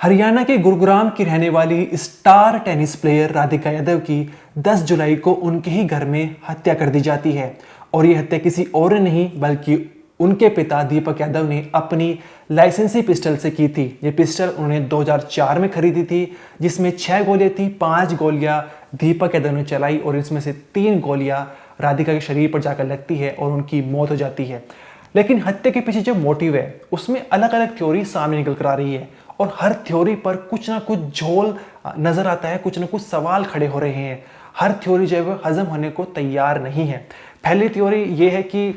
हरियाणा के गुरुग्राम की रहने वाली star tennis player Radhika Yadav की 10 जुलाई को उनके ही घर में हत्या कर दी जाती है। और ये हत्या किसी और ने नहीं बल्कि उनके पिता दीपक यादव ने अपनी लाइसेंसी पिस्टल से की थी। ये पिस्टल उन्होंने 2004 में खरीदी थी, जिसमें 6 गोलियां थी। 5 गोलियां दीपक यादव ने चलाई और इसमें से 3 गोलियां राधिका के शरीर पर जाकर लगती है और उनकी मौत हो जाती है। लेकिन हत्या के पीछे जो मोटिव है उसमें अलग अलग थ्योरी सामने निकल कर आ रही है और हर थ्योरी पर कुछ ना कुछ झोल नजर आता है, कुछ ना कुछ सवाल खड़े हो रहे हैं। हर थ्योरी जो है वो हजम होने को तैयार नहीं है। पहली थ्योरी ये है कि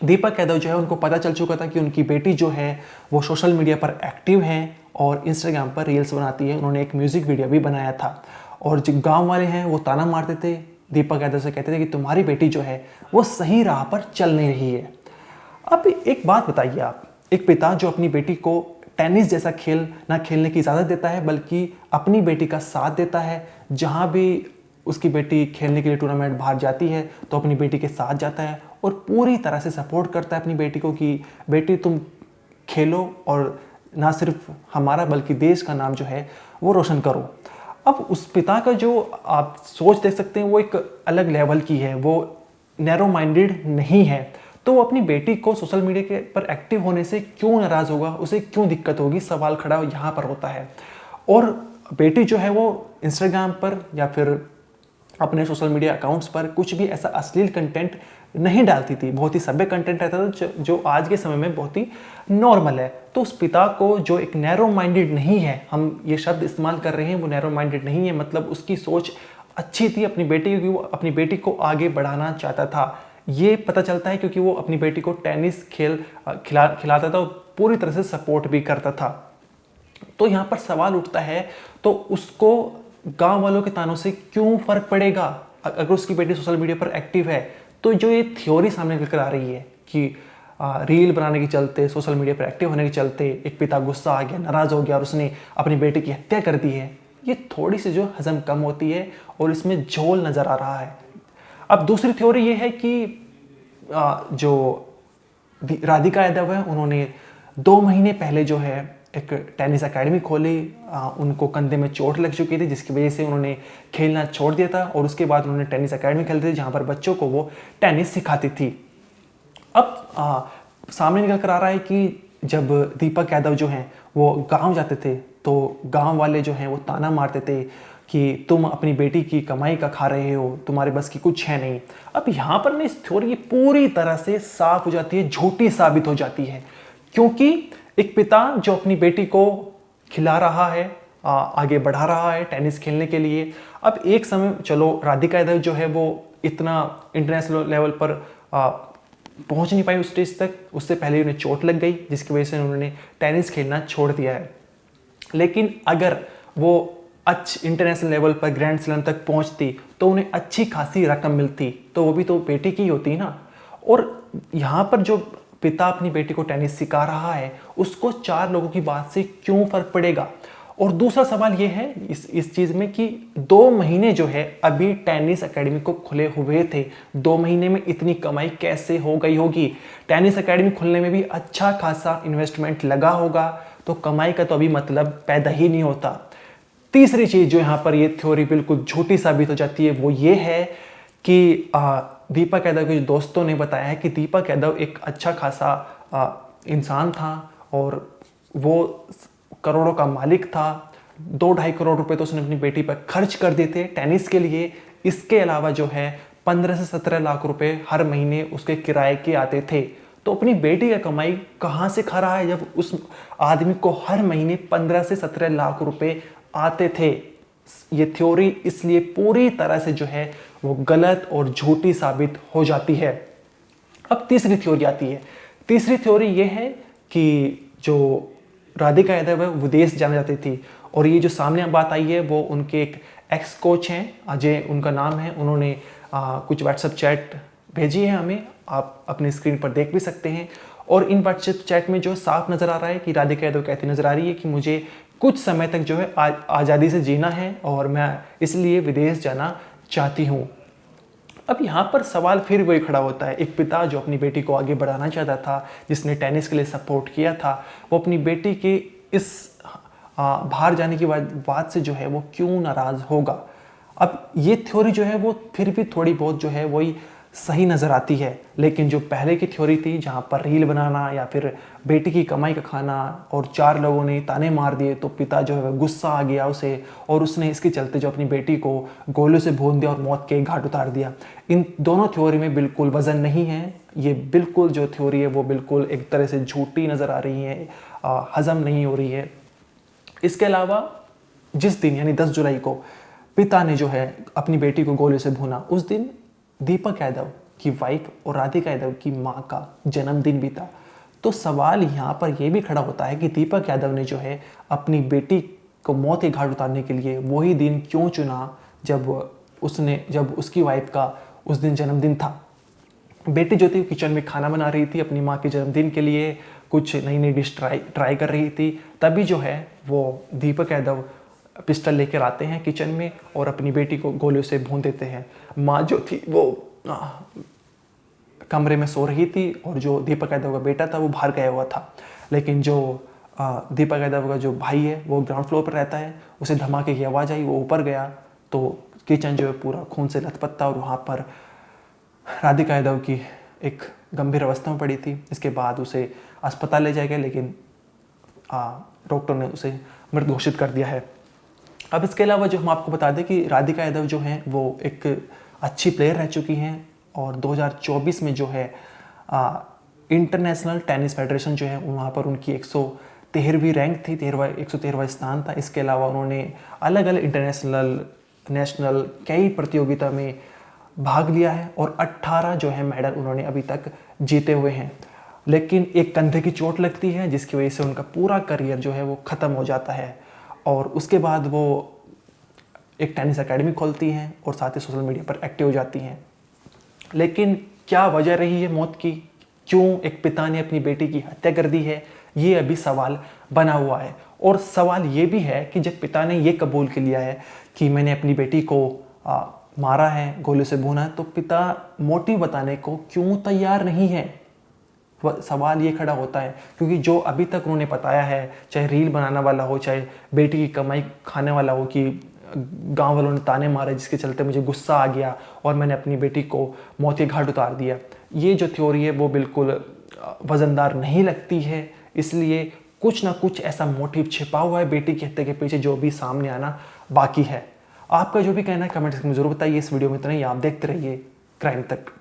दीपक यादव जो है उनको पता चल चुका था कि उनकी बेटी जो है वो सोशल मीडिया पर एक्टिव है और इंस्टाग्राम पर रील्स बनाती है। उन्होंने एक म्यूजिक वीडियो भी बनाया था और जो गांव वाले हैं वो ताना मारते थे, दीपक यादव से कहते थे कि तुम्हारी बेटी जो है वो सही राह पर चल नहीं रही है। अब एक बात बताइए, आप एक पिता जो अपनी बेटी को टेनिस जैसा खेल ना खेलने की इजाज़त देता है बल्कि अपनी बेटी का साथ देता है। जहाँ भी उसकी बेटी खेलने के लिए टूर्नामेंट बाहर जाती है तो अपनी बेटी के साथ जाता है और पूरी तरह से सपोर्ट करता है अपनी बेटी को कि बेटी तुम खेलो और ना सिर्फ हमारा बल्कि देश का नाम जो है वो रोशन करो। अब उस पिता का जो आप सोच देख सकते हैं वो एक अलग लेवल की है, वो नैरो माइंडेड नहीं है। तो वो अपनी बेटी को सोशल मीडिया के पर एक्टिव होने से क्यों नाराज़ होगा, उसे क्यों दिक्कत होगी, सवाल खड़ा यहाँ पर होता है। और बेटी जो है वो इंस्टाग्राम पर या फिर अपने सोशल मीडिया अकाउंट्स पर कुछ भी ऐसा अश्लील कंटेंट नहीं डालती थी, बहुत ही सभ्य कंटेंट रहता था जो आज के समय में बहुत ही नॉर्मल है। तो उस पिता को जो एक नैरो माइंडेड नहीं है, हम ये शब्द इस्तेमाल कर रहे हैं, वो नैरो माइंडेड नहीं है, मतलब उसकी सोच अच्छी थी अपनी बेटी की, वो अपनी बेटी को आगे बढ़ाना चाहता था। ये पता चलता है क्योंकि वो अपनी बेटी को टेनिस खिलाता था और पूरी तरह से सपोर्ट भी करता था। तो यहाँ पर सवाल उठता है, तो उसको गांव वालों के तानों से क्यों फर्क पड़ेगा अगर उसकी बेटी सोशल मीडिया पर एक्टिव है। तो जो ये थ्योरी सामने निकल कर आ रही है कि रील बनाने के चलते, सोशल मीडिया पर एक्टिव होने के चलते एक पिता गुस्सा आ गया, नाराज हो गया और उसने अपनी बेटी की हत्या कर दी है, ये थोड़ी सी जो हजम कम होती है और इसमें झोल नजर आ रहा है। अब दूसरी थ्योरी ये है कि जो राधिका यादव है उन्होंने 2 महीने पहले जो है एक टेनिस एकेडमी खोली। उनको कंधे में चोट लग चुकी थी जिसकी वजह से उन्होंने खेलना छोड़ दिया था और उसके बाद उन्होंने टेनिस एकेडमी खेलती थी जहाँ पर बच्चों को वो टेनिस सिखाती थी। अब सामने निकल कर आ रहा है कि जब दीपक यादव जो हैं वो गांव जाते थे तो गांव वाले जो हैं वो ताना मारते थे कि तुम अपनी बेटी की कमाई का खा रहे हो, तुम्हारे बस की कुछ है नहीं। अब यहाँ पर ना इस थ्योरी पूरी तरह से साफ हो जाती है, झूठी साबित हो जाती है, क्योंकि एक पिता जो अपनी बेटी को खिला रहा है, आगे बढ़ा रहा है टेनिस खेलने के लिए। अब एक समय चलो राधिका यादव जो है वो इतना इंटरनेशनल लेवल पर पहुंच नहीं पाई उस स्टेज तक, उससे पहले उन्हें चोट लग गई जिसकी वजह से उन्होंने टेनिस खेलना छोड़ दिया है। लेकिन अगर वो इंटरनेशनल लेवल पर ग्रैंड स्लैम तक पहुंचती तो उन्हें अच्छी खासी रकम मिलती, तो वो भी तो बेटी की होती ना। और यहाँ पर जो पिता अपनी बेटी को टेनिस सिखा रहा है उसको 4 लोगों की बात से क्यों फर्क पड़ेगा। और दूसरा सवाल ये है इस चीज में कि 2 महीने जो है अभी टेनिस एकेडमी को खुले हुए थे, 2 महीने में इतनी कमाई कैसे हो गई होगी। टेनिस एकेडमी खुलने में भी अच्छा खासा इन्वेस्टमेंट लगा होगा, तो कमाई का तो अभी मतलब पैदा ही नहीं होता। तीसरी चीज जो यहाँ पर ये थ्योरी बिल्कुल झूठी साबित हो जाती है वो ये है कि दीपक यादव के दोस्तों ने बताया है कि दीपक यादव एक अच्छा खासा इंसान था और वो करोड़ों का मालिक था। 2-2.5 करोड़ रुपए तो उसने अपनी बेटी पर खर्च कर दिए थे टेनिस के लिए। इसके अलावा जो है 15 से 17 लाख रुपए हर महीने उसके किराए के आते थे। तो अपनी बेटी का कमाई कहाँ से खा रहा है जब उस आदमी को हर महीने 15 से 17 लाख रुपए आते थे। ये थ्योरी इसलिए पूरी तरह से जो है वो गलत और झूठी साबित हो जाती है। अब तीसरी थ्योरी आती है। तीसरी थ्योरी ये है कि जो राधिका यादव है विदेश जाना चाहती थी और ये जो सामने बात आई है वो उनके एक एक्स कोच हैं, अजय उनका नाम है। उन्होंने कुछ व्हाट्सएप चैट भेजी है हमें, आप अपनी स्क्रीन पर देख भी सकते हैं। और इन व्हाट्सएप चैट में जो साफ नजर आ रहा है कि राधिका यादव कहती नजर आ रही है कि मुझे कुछ समय तक जो है आज़ादी से जीना है और मैं इसलिए विदेश जाना चाहती हूँ। अब यहाँ पर सवाल फिर वही खड़ा होता है, एक पिता जो अपनी बेटी को आगे बढ़ाना चाहता था, जिसने टेनिस के लिए सपोर्ट किया था, वो अपनी बेटी के इस बाहर जाने की बात से जो है वो क्यों नाराज़ होगा। अब ये थ्योरी जो है वो फिर भी थोड़ी बहुत जो है वही सही नज़र आती है, लेकिन जो पहले की थ्योरी थी जहाँ पर रील बनाना या फिर बेटी की कमाई का खाना और 4 लोगों ने ताने मार दिए तो पिता जो है वह गुस्सा आ गया उसे, और उसने इसके चलते जो अपनी बेटी को गोले से भून दिया और मौत के घाट उतार दिया। इन दोनों थ्योरी में बिल्कुल वजन नहीं है। ये बिल्कुल जो थ्योरी है वो बिल्कुल एक तरह से झूठी नज़र आ रही है, हजम नहीं हो रही है। इसके अलावा जिस दिन यानी 10 जुलाई को पिता ने जो है अपनी बेटी को गोले से भूना, उस दिन दीपक यादव की वाइफ और राधिका यादव की माँ का जन्मदिन भी था। तो सवाल यहाँ पर यह भी खड़ा होता है कि दीपक यादव ने जो है अपनी बेटी को मौत के घाट उतारने के लिए वही दिन क्यों चुना जब उसकी वाइफ का उस दिन जन्मदिन था। बेटी जो थी किचन में खाना बना रही थी अपनी माँ के जन्मदिन के लिए, कुछ नई नई डिश ट्राई कर रही थी। तभी जो है वो दीपक यादव पिस्टल लेकर आते हैं किचन में और अपनी बेटी को गोलियों से भून देते हैं। माँ जो थी वो कमरे में सो रही थी और जो दीपक यादव का बेटा था वो बाहर गया हुआ था। लेकिन जो दीपक यादव का जो भाई है वो ग्राउंड फ्लोर पर रहता है। उसे धमाके की आवाज़ आई, वो ऊपर गया तो किचन जो है पूरा खून से लथपथ था और वहाँ पर राधिका यादव की एक गंभीर अवस्था में पड़ी थी। इसके बाद उसे अस्पताल ले जाया गया, लेकिन डॉक्टर ने उसे मृत घोषित कर दिया है। अब इसके अलावा जो हम आपको बता दें कि राधिका यादव जो हैं वो एक अच्छी प्लेयर रह चुकी हैं और 2024 में जो है इंटरनेशनल टेनिस फेडरेशन जो है वहाँ पर उनकी 113वीं रैंक थी, 113वां स्थान था। इसके अलावा उन्होंने अलग अलग नेशनल कई प्रतियोगिता में भाग लिया है और 18 जो है मेडल उन्होंने अभी तक जीते हुए हैं। लेकिन एक कंधे की चोट लगती है जिसकी वजह से उनका पूरा करियर जो है वो ख़त्म हो जाता है और उसके बाद वो एक टेनिस एकेडमी खोलती हैं और साथ ही सोशल मीडिया पर एक्टिव हो जाती हैं। लेकिन क्या वजह रही है मौत की, क्यों एक पिता ने अपनी बेटी की हत्या कर दी है, ये अभी सवाल बना हुआ है। और सवाल ये भी है कि जब पिता ने ये कबूल कर लिया है कि मैंने अपनी बेटी को मारा है, गोले से भूना है, तो पिता मोटिव बताने को क्यों तैयार नहीं है। सवाल ये खड़ा होता है क्योंकि जो अभी तक उन्होंने बताया है, चाहे रील बनाने वाला हो, चाहे बेटी की कमाई खाने वाला हो कि गांव वालों ने ताने मारे जिसके चलते मुझे गुस्सा आ गया और मैंने अपनी बेटी को मौत के घाट उतार दिया, ये जो थ्योरी है वो बिल्कुल वजनदार नहीं लगती है। इसलिए कुछ ना कुछ ऐसा मोटिव छिपा हुआ है बेटी की हत्या के पीछे जो भी सामने आना बाकी है। आपका जो भी कहना है कमेंट सेक्शन में जरूर बताइए। इस वीडियो में इतना ही, आप देखते रहिए क्राइम तक।